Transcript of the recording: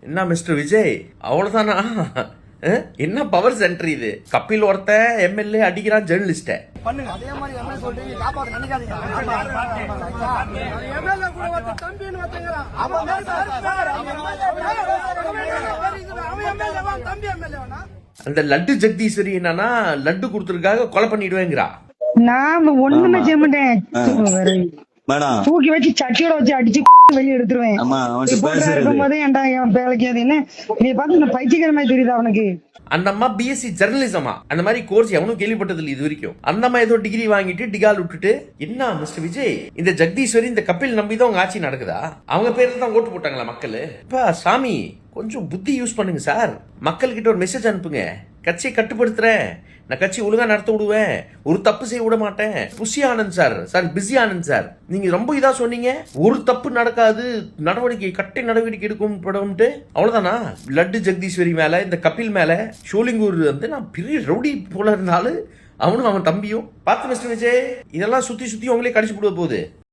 என்ன மிஸ்டர் விஜய் அவ்வளவுதானா? என்ன பவர் சென்டர் இது? கபில் ஒருத்த எம்எல்ஏ அடிக்கிறான் ஜெர்னலிஸ்ட. பண்ணுங்க அதே மாதிரி எம்எல்ஏ சொல்றீங்க, காப்பாத்த நினைக்காதீங்க. எம்எல்ஏ கூட ஒருத்த தம்பின்னு ஒருத்தங்கறான். அவன் எம்எல்ஏ தம்பி எம்எல்ஏவனா? அந்த லட்டு ஜெகதீஸ்வரி என்னன்னா லட்டு கொடுத்ததுக்காக கொலை பண்ணிடுவேங்கிறா. நான் ஒண்ணுமே செய்ய மாட்டேன், தூக்கி வச்சு சட்டியோட வச்சு அடிச்சு வெளியே எடுத்துருவேன். இருக்கும் போதே ஏன்டா என் வேலைக்கு அது என்ன நீ பார்த்து இந்த பைத்தியக்கார மாதிரி தெரியுது அவனுக்கு. அந்த அம்மா பிஎஸ்சி ஜெர்னலிசமா, அந்த மாதிரி கோர்ஸ் எவனும் கேள்விப்பட்டது இல்லை இது வரைக்கும். அந்த அம்மா ஏதோ டிகிரி வாங்கிட்டு டிகால் விட்டுட்டு, என்ன மிஸ்டர் விஜய் இந்த ஜெகதீஸ்வரி இந்த கபில் நம்பி தான் உங்க ஆட்சி நடக்குதா? அவங்க பேர்ல தான் ஓட்டு போட்டாங்களா மக்கள்? இப்ப சாமி கொஞ்சம் புத்தி யூஸ் பண்ணுங்க சார். மக்கள்கிட்ட ஒரு மெசேஜ் அனுப்புங்க, கட்சியை கட்டுப்படுத்துறேன், நான் கட்சி ஒழுங்கா நடத்த விடுவேன், ஒரு தப்பு செய்ய விட மாட்டேன். Bussy Anand sir busy Anand sir, நீங்க ரொம்ப இதா சொன்னீங்க, ஒரு தப்பு நடக்காது, நடவடிக்கை கட்டை நடவடிக்கை எடுக்கும் படம்ட்டு. அவ்வளவுதானா? லட்டு ஜெகதீஸ்வரி மேல இந்த கபில் மேல ஷோலிங்கூர் வந்து நான் பெரிய ரவுடி போல இருந்தாலும் அவனும் அவன் தம்பியும் பார்த்து மிஸ்டர் விஜய் இதெல்லாம் சுத்தி உங்களே கடிச்சு போடுவ போகுது.